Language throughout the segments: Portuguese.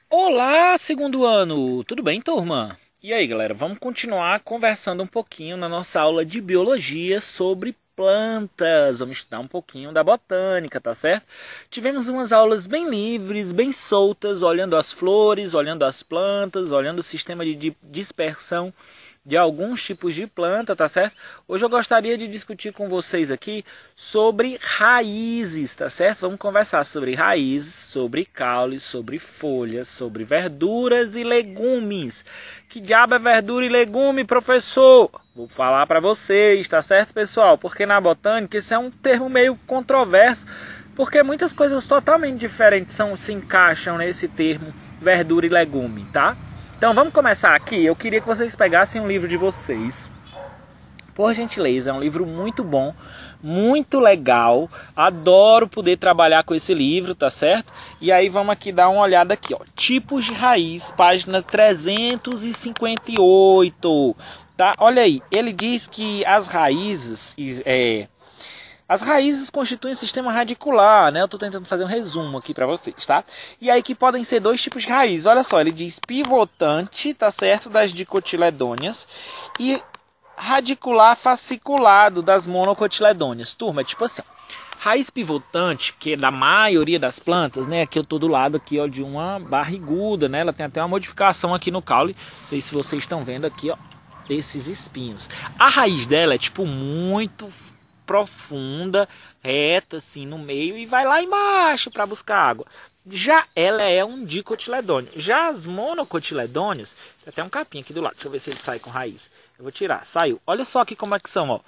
Olá, segundo ano! Tudo bem, turma? E aí, galera, vamos continuar conversando um pouquinho na nossa aula de biologia sobre plantas. Vamos estudar um pouquinho da botânica, tá certo? Tivemos umas aulas bem livres, bem soltas, olhando as flores, olhando as plantas, olhando o sistema de dispersão de alguns tipos de planta, tá certo? Hoje eu gostaria de discutir com vocês aqui sobre raízes, tá certo? Vamos conversar sobre raízes, sobre caules, sobre folhas, sobre verduras e legumes. Que diabo é verdura e legume, professor? Vou falar para vocês, tá certo, pessoal? Porque na botânica esse é um termo meio controverso, porque muitas coisas totalmente diferentes se encaixam nesse termo verdura e legume, tá? Então vamos começar aqui. Eu queria que vocês pegassem um livro de vocês. Por gentileza, é um livro muito bom, muito legal. Adoro poder trabalhar com esse livro, tá certo? E aí vamos aqui dar uma olhada aqui, ó. Tipos de raiz, página 358, tá? Olha aí, ele diz que as raízes constituem um sistema radicular, né? Eu estou tentando fazer um resumo aqui para vocês, tá? E aí que podem ser dois tipos de raiz. Olha só, ele diz pivotante, tá certo? Das dicotiledôneas e radicular fasciculado das monocotiledôneas. Turma, é tipo assim, raiz pivotante, que é da maioria das plantas, né? Aqui eu tô do lado aqui, ó, de uma barriguda, né? Ela tem até uma modificação aqui no caule. Não sei se vocês estão vendo aqui, ó, esses espinhos. A raiz dela é tipo muito profunda, reta assim no meio e vai lá embaixo para buscar água. Já ela é um dicotiledôneo. Já as monocotiledôneas, tem até um capim aqui do lado, deixa eu ver se ele sai com raiz. Eu vou tirar, saiu. Olha só aqui como é que são, ó.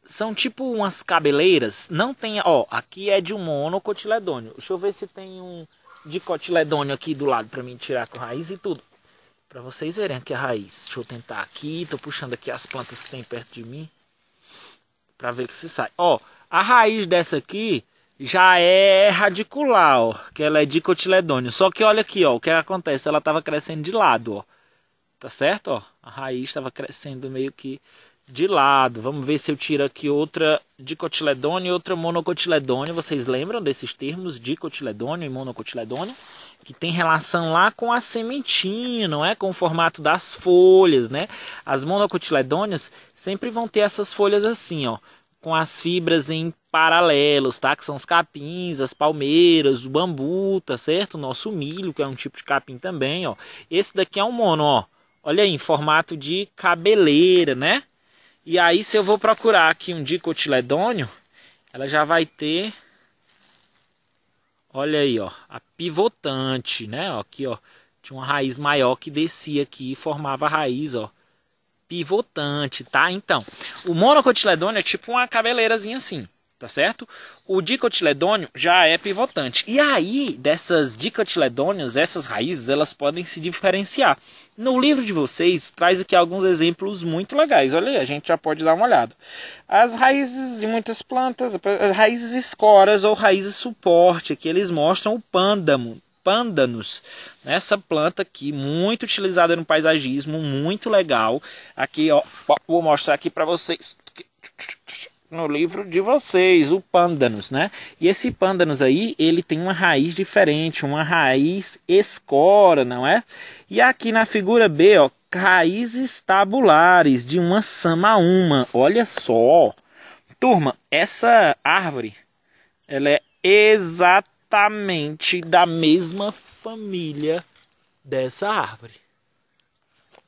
São tipo umas cabeleiras, não tem, ó, aqui é de um monocotiledôneo. Deixa eu ver se tem um dicotiledôneo aqui do lado para mim tirar com raiz e tudo. Para vocês verem aqui a raiz. Deixa eu tentar aqui, tô puxando aqui as plantas que tem perto de mim para ver que se sai. Ó, a raiz dessa aqui já é radicular, ó, que ela é dicotiledôneo. Só que olha aqui, ó, o que acontece? Ela estava crescendo de lado, ó. Tá certo, ó? A raiz estava crescendo meio que de lado. Vamos ver se eu tiro aqui outra dicotiledôneo e outra monocotiledôneo. Vocês lembram desses termos, dicotiledôneo e monocotiledôneo? Que tem relação lá com a sementinha, não é? Com o formato das folhas, né? As monocotiledôneas sempre vão ter essas folhas assim, ó, com as fibras em paralelos, tá? Que são os capins, as palmeiras, o bambu, tá certo? O nosso milho, que é um tipo de capim também, ó. Esse daqui é um mono, ó. Olha aí, em formato de cabeleira, né? E aí, se eu vou procurar aqui um dicotiledôneo, ela já vai ter... Olha aí, ó, a pivotante, né? Ó, aqui, ó, tinha uma raiz maior que descia aqui e formava a raiz, ó, pivotante, tá? Então, o monocotiledôneo é tipo uma cabeleirazinha assim, tá certo? O dicotiledôneo já é pivotante. E aí, dessas dicotiledôneos, essas raízes, elas podem se diferenciar. No livro de vocês, traz aqui alguns exemplos muito legais. Olha aí, a gente já pode dar uma olhada. As raízes de muitas plantas, as raízes escoras ou raízes suporte, aqui eles mostram o pândanos, essa planta aqui, muito utilizada no paisagismo, muito legal. Aqui, ó, vou mostrar aqui para vocês. No livro de vocês, o pândanos, né? E esse pândanos aí, ele tem uma raiz diferente, uma raiz escora, não é? E aqui na figura B, ó, raízes tabulares de uma samaúma. Olha só. Turma, essa árvore, ela é exatamente da mesma família dessa árvore.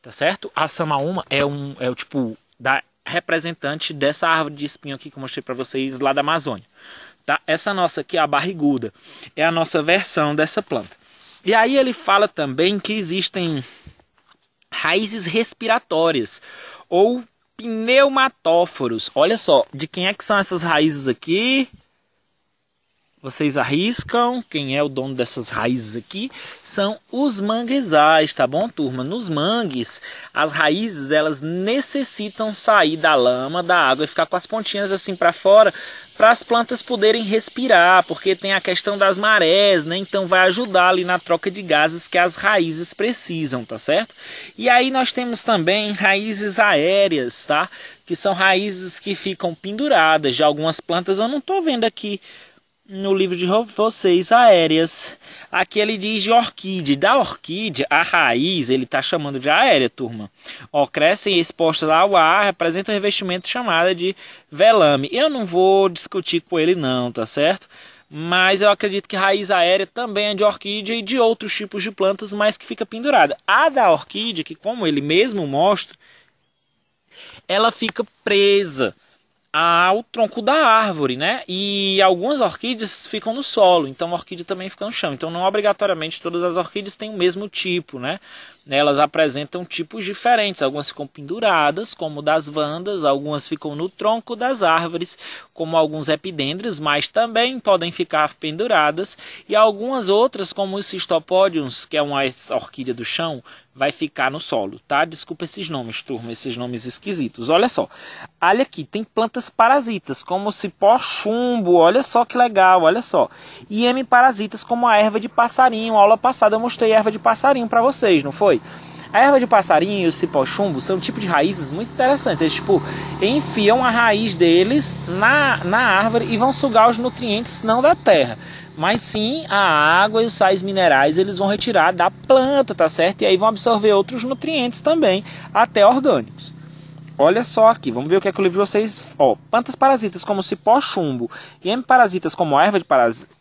Tá certo? A samaúma é o tipo da representante dessa árvore de espinho aqui que eu mostrei para vocês lá da Amazônia, tá? Essa nossa aqui, a barriguda, é a nossa versão dessa planta. E aí ele fala também que existem raízes respiratórias ou pneumatóforos. Olha só, de quem é que são essas raízes aqui? Vocês arriscam? Quem é o dono dessas raízes aqui? São os manguezais, tá bom, turma? Nos mangues, as raízes, elas necessitam sair da lama, da água e ficar com as pontinhas assim para fora, para as plantas poderem respirar, porque tem a questão das marés, né? Então vai ajudar ali na troca de gases que as raízes precisam, tá certo? E aí nós temos também raízes aéreas, tá? Que são raízes que ficam penduradas de algumas plantas. Eu não tô vendo aqui no livro de vocês, aéreas. Aqui ele diz de orquídea. Da orquídea, a raiz, ele está chamando de aérea, turma. Ó, crescem expostas ao ar, representa um revestimento chamado de velame. Eu não vou discutir com ele não, tá certo? Mas eu acredito que raiz aérea também é de orquídea e de outros tipos de plantas, mas que fica pendurada. A da orquídea, que como ele mesmo mostra, ela fica presa ao tronco da árvore, né? E algumas orquídeas ficam no solo, então a orquídea também fica no chão. Então não obrigatoriamente todas as orquídeas têm o mesmo tipo, né? Elas apresentam tipos diferentes, algumas ficam penduradas, como das vandas, algumas ficam no tronco das árvores, como alguns epidendros, mas também podem ficar penduradas, e algumas outras, como os cistopódiums, que é uma orquídea do chão, vai ficar no solo, tá? Desculpa esses nomes, turma, esses nomes esquisitos. Olha só, olha aqui, tem plantas parasitas, como o cipó chumbo, olha só que legal, olha só. E hemiparasitas, como a erva de passarinho. Aula passada eu mostrei a erva de passarinho para vocês, não foi? A erva de passarinho e o cipó chumbo são um tipo de raízes muito interessantes. Eles, tipo, enfiam a raiz deles na árvore e vão sugar os nutrientes não da terra, mas sim a água e os sais minerais eles vão retirar da planta, tá certo? E aí vão absorver outros nutrientes também, até orgânicos. Olha só aqui, vamos ver o que é que o livro de vocês... Ó, plantas parasitas como o cipó chumbo e hemiparasitas como a erva de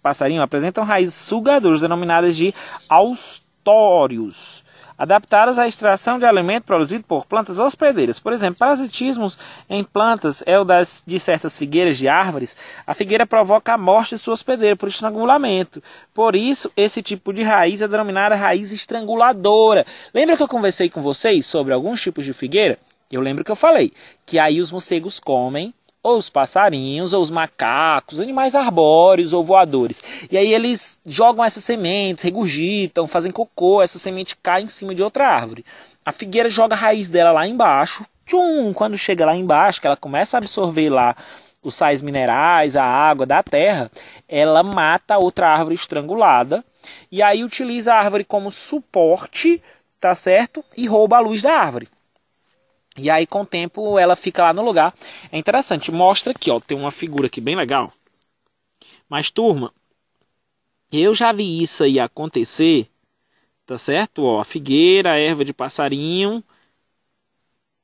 passarinho apresentam raízes sugadoras denominadas de austórios, adaptadas à extração de alimento produzido por plantas hospedeiras. Por exemplo, parasitismos em plantas é o de certas figueiras de árvores. A figueira provoca a morte de sua hospedeira por estrangulamento. Por isso, esse tipo de raiz é denominada raiz estranguladora. Lembra que eu conversei com vocês sobre alguns tipos de figueira? Eu lembro que eu falei que aí os morcegos comem, ou os passarinhos, ou os macacos, animais arbóreos ou voadores. E aí eles jogam essas sementes, regurgitam, fazem cocô, essa semente cai em cima de outra árvore. A figueira joga a raiz dela lá embaixo, quando chega lá embaixo, que ela começa a absorver lá os sais minerais, a água da terra, ela mata a outra árvore estrangulada, e aí utiliza a árvore como suporte, tá certo? E rouba a luz da árvore. E aí, com o tempo, ela fica lá no lugar. É interessante. Mostra aqui, ó. Tem uma figura aqui bem legal. Mas, turma, eu já vi isso aí acontecer. Tá certo? Ó, a figueira, a erva de passarinho.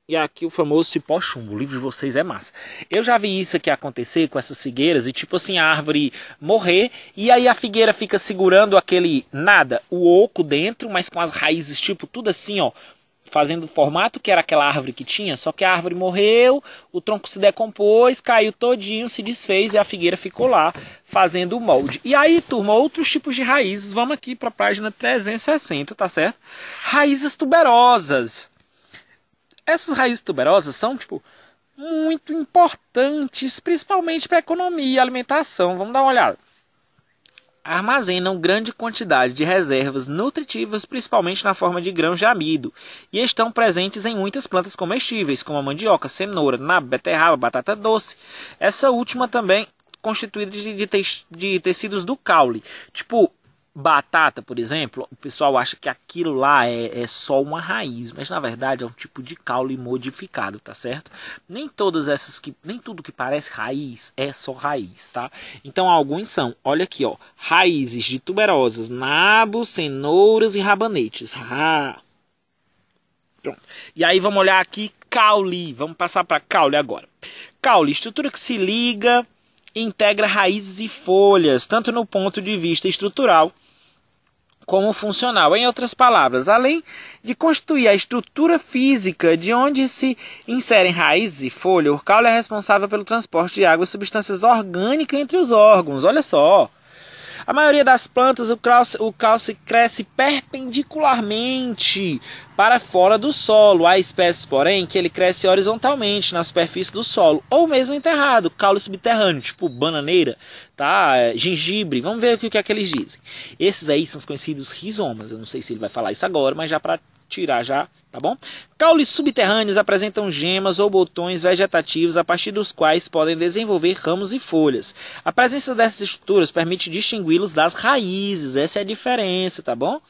E aqui o famoso cipó chumbo. O livro de vocês é massa. Eu já vi isso aqui acontecer com essas figueiras. E tipo assim, a árvore morrer. E aí a figueira fica segurando aquele nada, o oco dentro. Mas com as raízes, tipo, tudo assim, ó. Fazendo o formato que era aquela árvore que tinha, só que a árvore morreu, o tronco se decompôs, caiu todinho, se desfez e a figueira ficou lá fazendo o molde. E aí, turma, outros tipos de raízes, vamos aqui para a página 360, tá certo? Raízes tuberosas. Essas raízes tuberosas são, tipo, muito importantes, principalmente para a economia e alimentação. Vamos dar uma olhada. Armazenam grande quantidade de reservas nutritivas, principalmente na forma de grãos de amido, e estão presentes em muitas plantas comestíveis, como a mandioca, cenoura, nabo, beterraba, batata doce. Essa última também constituída de tecidos do caule. Tipo, batata, por exemplo, o pessoal acha que aquilo lá é só uma raiz, mas na verdade é um tipo de caule modificado, tá certo? Nem tudo que parece raiz é só raiz, tá? Então alguns são, olha aqui, ó, raízes de tuberosas, nabos, cenouras e rabanetes. Pronto. E aí vamos olhar aqui caule, vamos passar para caule agora. Caule, estrutura que se liga, integra raízes e folhas, tanto no ponto de vista estrutural como funcional. Em outras palavras, além de constituir a estrutura física de onde se inserem raízes e folha, o caule é responsável pelo transporte de água e substâncias orgânicas entre os órgãos. Olha só. A maioria das plantas, o cálcio cresce perpendicularmente para fora do solo. Há espécies, porém, que ele cresce horizontalmente na superfície do solo, ou mesmo enterrado, caule subterrâneo, tipo bananeira, tá? Gengibre. Vamos ver o que é que eles dizem. Esses aí são os conhecidos rizomas. Eu não sei se ele vai falar isso agora, mas já para tirar já, tá bom? Caules subterrâneos apresentam gemas ou botões vegetativos a partir dos quais podem desenvolver ramos e folhas. A presença dessas estruturas permite distingui-los das raízes. Essa é a diferença, tá bom?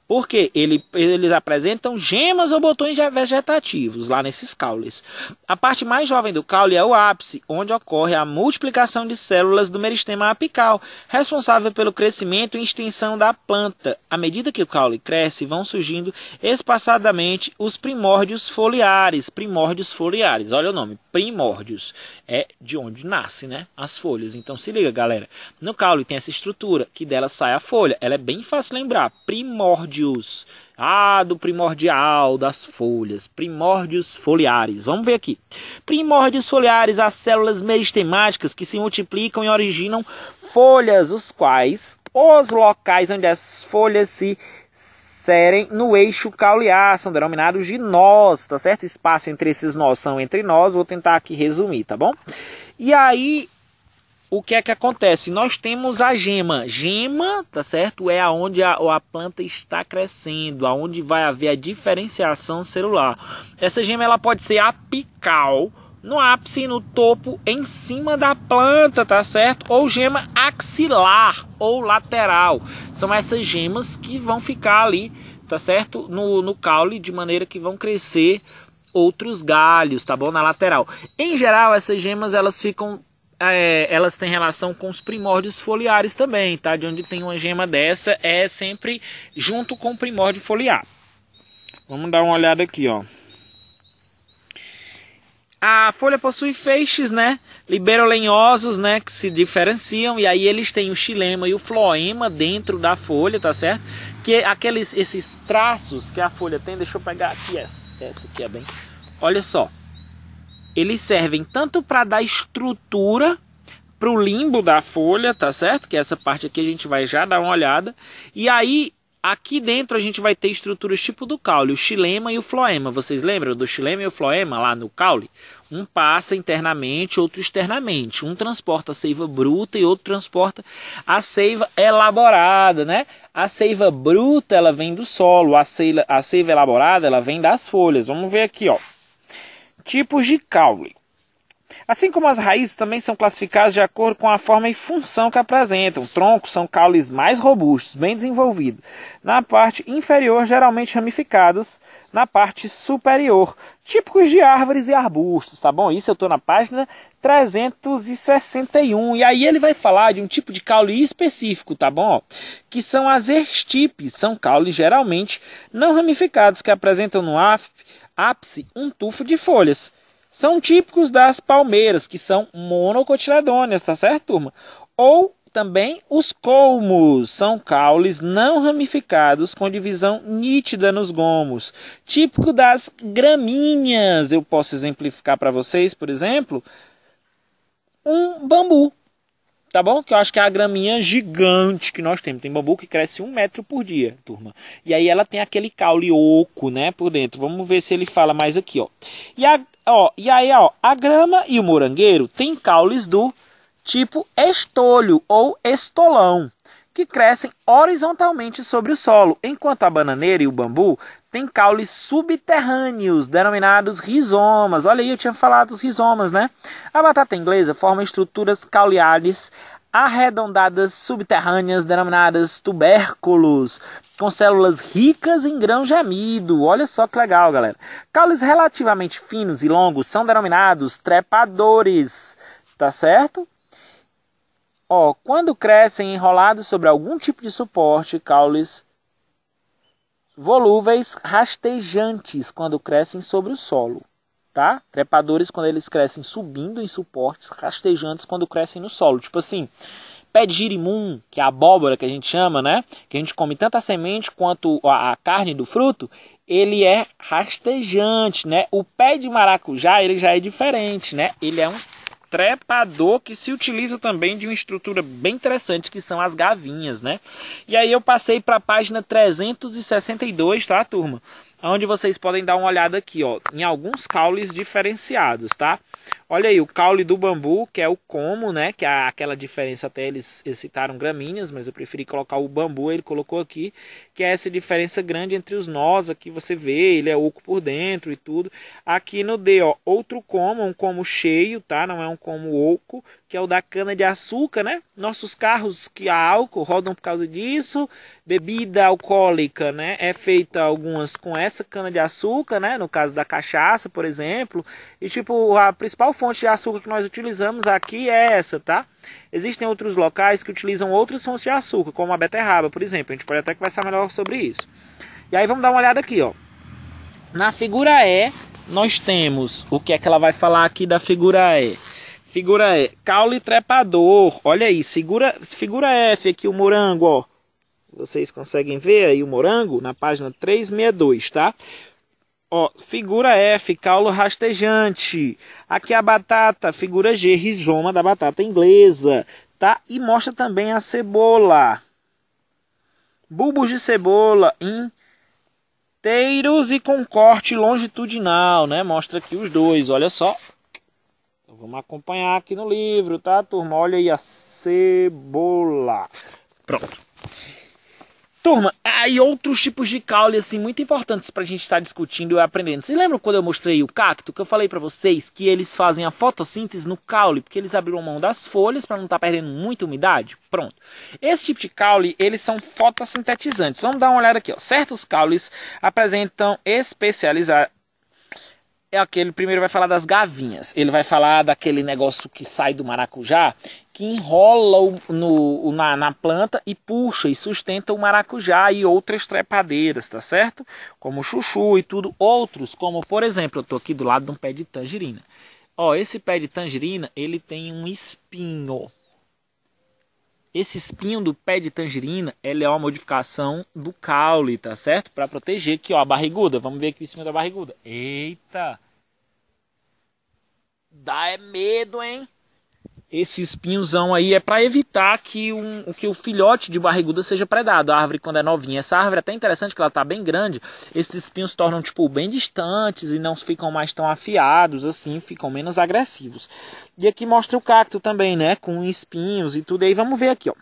Porque eles apresentam gemas ou botões vegetativos lá nesses caules. A parte mais jovem do caule é o ápice, onde ocorre a multiplicação de células do meristema apical, responsável pelo crescimento e extensão da planta. À medida que o caule cresce, vão surgindo espaçadamente os primórdios foliares. Primórdios foliares, olha o nome, primórdios. É de onde nasce, né, as folhas. Então se liga, galera. No caule tem essa estrutura, que dela sai a folha. Ela é bem fácil lembrar. Primórdios. Do primordial das folhas. Primórdios foliares. Vamos ver aqui. Primórdios foliares, as células meristemáticas que se multiplicam e originam folhas, os quais os locais onde as folhas se inserem no eixo cauliar são denominados de nós, tá certo? Espaço entre esses nós são entre nós. Vou tentar aqui resumir, tá bom? E aí, o que é que acontece? Nós temos a gema. Gema, tá certo? É aonde a planta está crescendo, aonde vai haver a diferenciação celular. Essa gema ela pode ser apical, no ápice, no topo, em cima da planta, tá certo? Ou gema axilar ou lateral. São essas gemas que vão ficar ali, tá certo? No caule, de maneira que vão crescer outros galhos, tá bom? Na lateral. Em geral, essas gemas elas ficam elas têm relação com os primórdios foliares também, tá? De onde tem uma gema dessa é sempre junto com o primórdio foliar. Vamos dar uma olhada aqui, ó. A folha possui feixes, né? Liberolenhosos, né? Que se diferenciam. E aí eles têm o xilema e o floema dentro da folha, tá certo? Que esses traços que a folha tem. Deixa eu pegar aqui essa aqui é bem... Olha só. Eles servem tanto para dar estrutura para o limbo da folha, tá certo? Que essa parte aqui a gente vai já dar uma olhada. E aí, aqui dentro a gente vai ter estruturas tipo do caule, o xilema e o floema. Vocês lembram do xilema e o floema lá no caule? Um passa internamente, outro externamente. Um transporta a seiva bruta e outro transporta a seiva elaborada, né? A seiva bruta, ela vem do solo. A seiva elaborada, ela vem das folhas. Vamos ver aqui, ó. Tipos de caule. Assim como as raízes também são classificadas de acordo com a forma e função que apresentam. Troncos são caules mais robustos, bem desenvolvidos. Na parte inferior, geralmente ramificados. Na parte superior, típicos de árvores e arbustos, tá bom? Isso eu estou na página 361. E aí ele vai falar de um tipo de caule específico, tá bom? Que são as estipes. São caules geralmente não ramificados, que apresentam no ápice um tufo de folhas. São típicos das palmeiras, que são monocotiledôneas, tá certo, turma? Ou também os colmos, são caules não ramificados com divisão nítida nos gomos. Típico das gramíneas, eu posso exemplificar para vocês, por exemplo, um bambu. Tá bom? Que eu acho que é a graminha gigante que nós temos. Tem bambu que cresce 1 metro por dia, turma. E aí ela tem aquele caule oco, né, por dentro. Vamos ver se ele fala mais aqui, ó. E aí, a grama e o morangueiro tem caules do tipo estolho ou estolão, que crescem horizontalmente sobre o solo, enquanto a bananeira e o bambu têm caules subterrâneos, denominados rizomas. Olha aí, eu tinha falado dos rizomas, né? A batata inglesa forma estruturas cauliares arredondadas subterrâneas, denominadas tubérculos, com células ricas em grão de amido. Olha só que legal, galera. Caules relativamente finos e longos são denominados trepadores, tá certo? Quando crescem enrolados sobre algum tipo de suporte, caules volúveis rastejantes quando crescem sobre o solo, tá? Trepadores quando eles crescem subindo em suportes, rastejantes quando crescem no solo. Tipo assim, pé de girimum, que é a abóbora que a gente chama, né? Que a gente come tanto a semente quanto a carne do fruto, ele é rastejante, né? O pé de maracujá, ele já é diferente, né? Ele é um trepador que se utiliza também de uma estrutura bem interessante, que são as gavinhas, né? E aí eu passei para a página 362, tá, turma? Onde vocês podem dar uma olhada aqui, ó, em alguns caules diferenciados, tá? Olha aí, o caule do bambu, que é o como, né? Que é aquela diferença, até eles citaram gramíneas, mas eu preferi colocar o bambu, ele colocou aqui, que é essa diferença grande entre os nós, aqui você vê, ele é oco por dentro e tudo. Aqui no D, ó, outro como, um como cheio, tá? Não é um como oco, que é o da cana de açúcar, né? Nossos carros que há álcool rodam por causa disso. Bebida alcoólica, né? É feita algumas com essa cana de açúcar, né? No caso da cachaça, por exemplo. E tipo, a principal fonte de açúcar que nós utilizamos aqui é essa, tá? Existem outros locais que utilizam outras fontes de açúcar, como a beterraba, por exemplo. A gente pode até conversar melhor sobre isso. E aí vamos dar uma olhada aqui, ó. Na figura E, nós temos o que é que ela vai falar aqui da figura E. Figura E, caule trepador. Olha aí, figura F aqui, o morango, ó. Vocês conseguem ver aí o morango na página 362, tá? Ó, figura F, caule rastejante. Aqui a batata, figura G, rizoma da batata inglesa, tá? E mostra também a cebola. Bulbos de cebola inteiros e com corte longitudinal, né? Mostra aqui os dois, olha só. Então, vamos acompanhar aqui no livro, tá, turma? Olha aí a cebola. Pronto. Turma, aí outros tipos de caule, assim, muito importantes pra gente estar discutindo e aprendendo. Vocês lembram quando eu mostrei o cacto, que eu falei pra vocês que eles fazem a fotossíntese no caule, porque eles abriram mão das folhas pra não estar perdendo muita umidade? Pronto. Esse tipo de caule, eles são fotossintetizantes. Vamos dar uma olhada aqui, ó. Certos caules apresentam especialização. É aquele, primeiro vai falar das gavinhas. Ele vai falar daquele negócio que sai do maracujá, que enrola na planta e puxa e sustenta o maracujá e outras trepadeiras, tá certo? Como o chuchu e tudo. Outros, como por exemplo, eu tô aqui do lado de um pé de tangerina. Ó, esse pé de tangerina, ele tem um espinho. Esse espinho do pé de tangerina, ele é uma modificação do caule, tá certo? Para proteger aqui, ó, a barriguda. Vamos ver aqui em cima da barriguda. Eita! Dá medo, hein? Esse espinhozão aí é para evitar que o filhote de barriguda seja predado. A árvore, quando é novinha, essa árvore é até interessante que ela tá bem grande. Esses espinhos se tornam tipo bem distantes e não ficam mais tão afiados assim, ficam menos agressivos. E aqui mostra o cacto também, né, com espinhos e tudo. E aí vamos ver aqui, ó.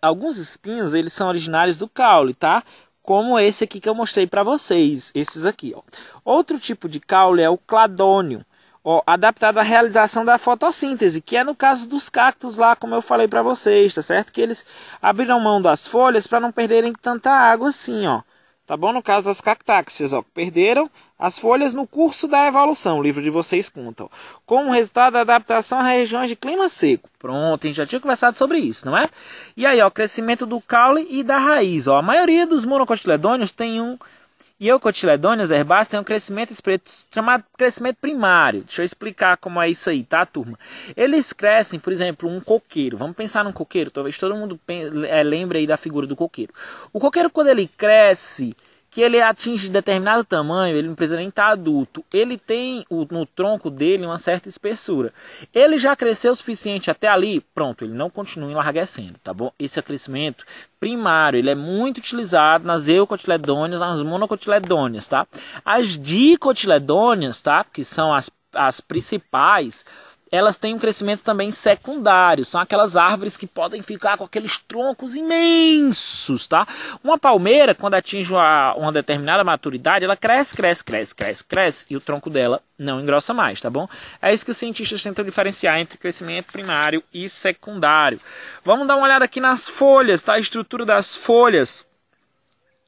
Alguns espinhos, eles são originários do caule, tá? Como esse aqui que eu mostrei para vocês, esses aqui, ó. Outro tipo de caule é o cladônio. Ó, adaptado à realização da fotossíntese, que é no caso dos cactos lá, como eu falei para vocês, tá certo? Que eles abriram mão das folhas para não perderem tanta água assim, ó. Tá bom? No caso das cactáceas, ó, perderam as folhas no curso da evolução, o livro de vocês conta, ó. Como resultado da adaptação a regiões de clima seco. Pronto, a gente já tinha conversado sobre isso, não é? E aí, ó, crescimento do caule e da raiz, ó. A maioria dos monocotiledôneos tem e eucotiledôneas herbáceas têm um crescimento chamado crescimento primário. Deixa eu explicar como é isso aí, tá, turma? Eles crescem, por exemplo, um coqueiro. Vamos pensar num coqueiro, talvez todo mundo lembre aí da figura do coqueiro. O coqueiro, quando ele cresce, que ele atinge determinado tamanho, ele não precisa nem estar adulto, ele tem no tronco dele uma certa espessura. Ele já cresceu o suficiente até ali, pronto, ele não continua enlarguecendo, tá bom? Esse é o crescimento primário, ele é muito utilizado nas eucotiledôneas, nas monocotiledôneas, tá? As dicotiledôneas, tá? Que são as principais, elas têm um crescimento também secundário. São aquelas árvores que podem ficar com aqueles troncos imensos, tá? Uma palmeira, quando atinge uma determinada maturidade, ela cresce, e o tronco dela não engrossa mais, tá bom? É isso que os cientistas tentam diferenciar entre crescimento primário e secundário. Vamos dar uma olhada aqui nas folhas, tá? A estrutura das folhas.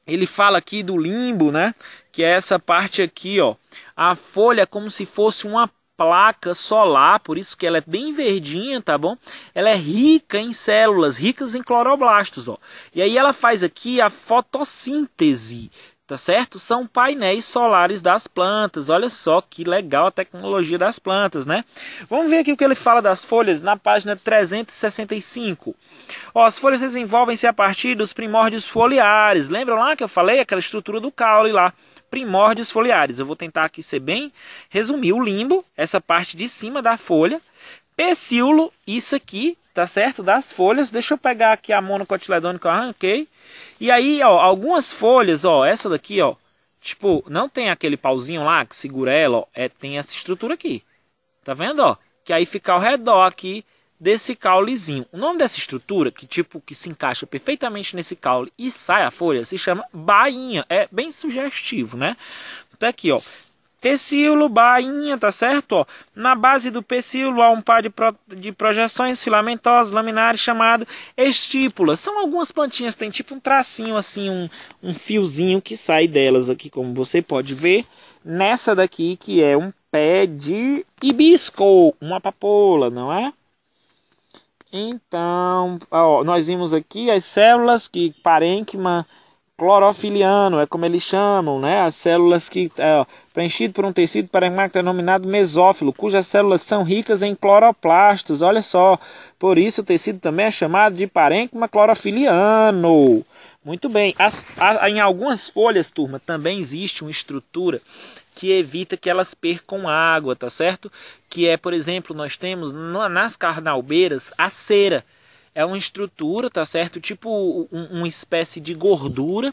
Ele fala aqui do limbo, né? Que é essa parte aqui, ó. A folha é como se fosse uma placa solar, por isso que ela é bem verdinha, tá bom? Ela é rica em células, ricas em cloroplastos, ó. E aí ela faz aqui a fotossíntese, tá certo? São painéis solares das plantas. Olha só que legal a tecnologia das plantas, né? Vamos ver aqui o que ele fala das folhas na página 365. Ó, as folhas desenvolvem-se a partir dos primórdios foliares. Lembram lá que eu falei aquela estrutura do caule lá? Primórdios foliares. Eu vou tentar aqui resumir o limbo, essa parte de cima da folha. Pecíolo, isso aqui, tá certo? Das folhas. Deixa eu pegar aqui a monocotiledônia que eu arranquei. E aí, ó, algumas folhas, ó, essa daqui, ó, tipo, não tem aquele pauzinho lá que segura ela, ó, tem essa estrutura aqui. Tá vendo, ó? Que aí fica ao redor aqui desse caulezinho. O nome dessa estrutura, que se encaixa perfeitamente nesse caule e sai a folha, se chama bainha. É bem sugestivo, né? Tá aqui, ó. Pecíolo, bainha, tá certo? Ó, na base do pecíolo há um par de projeções filamentosas, laminares, chamado estípulas. São algumas plantinhas, tem tipo um tracinho assim, um fiozinho que sai delas aqui, como você pode ver. Nessa daqui que é um pé de hibisco, uma papoula, não é? Então, ó, nós vimos aqui as células que parênquima clorofiliano, é como eles chamam, né? As células que preenchido por um tecido parênquico denominado mesófilo, cujas células são ricas em cloroplastos. Olha só, por isso o tecido também é chamado de parênquima clorofiliano. Muito bem. Em algumas folhas, turma, também existe uma estrutura que evita que elas percam água, tá certo? Que é, por exemplo, nós temos nas carnaubeiras a cera. É uma estrutura, tá certo? Tipo uma espécie de gordura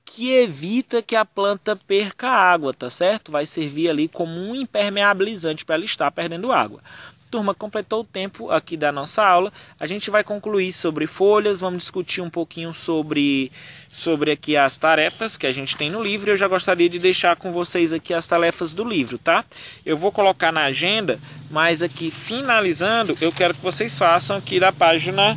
que evita que a planta perca água, tá certo? Vai servir ali como um impermeabilizante para ela estar perdendo água. Turma, completou o tempo aqui da nossa aula. A gente vai concluir sobre folhas, vamos discutir um pouquinho sobre aqui as tarefas que a gente tem no livro. Eu já gostaria de deixar com vocês aqui as tarefas do livro, tá? Eu vou colocar na agenda, mas aqui finalizando, eu quero que vocês façam aqui da página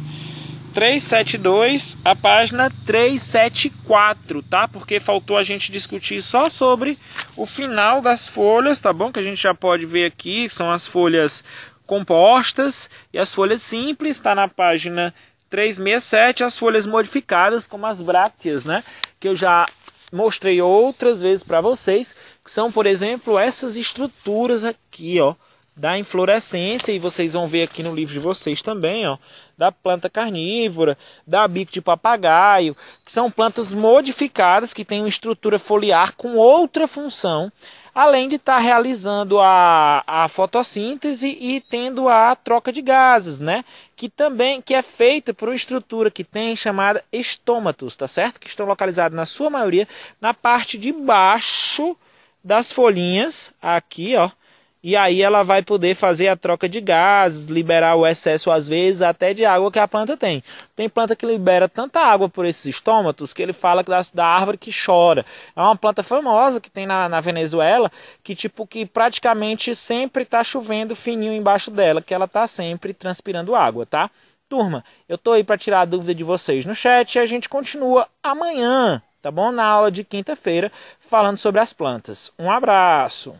372 a página 374, tá? Porque faltou a gente discutir só sobre o final das folhas, tá bom? Que a gente já pode ver aqui, que são as folhas compostas e as folhas simples, está na página 367, as folhas modificadas, como as brácteas, né? Que eu já mostrei outras vezes para vocês, que são, por exemplo, essas estruturas aqui, ó, da inflorescência, e vocês vão ver aqui no livro de vocês também, ó, da planta carnívora, da bico de papagaio, que são plantas modificadas, que têm uma estrutura foliar com outra função, além de estar realizando a fotossíntese e tendo a troca de gases, né? Que é feita por uma estrutura que tem chamada estômatos, tá certo? Que estão localizados na sua maioria na parte de baixo das folhinhas, aqui, ó. E aí ela vai poder fazer a troca de gases, liberar o excesso, às vezes, até de água que a planta tem. Tem planta que libera tanta água por esses estômatos que ele fala da árvore que chora. É uma planta famosa que tem na Venezuela, que praticamente sempre está chovendo fininho embaixo dela, que ela está sempre transpirando água, tá? Turma, eu tô aí para tirar a dúvida de vocês no chat e a gente continua amanhã, tá bom? Na aula de quinta-feira, falando sobre as plantas. Um abraço!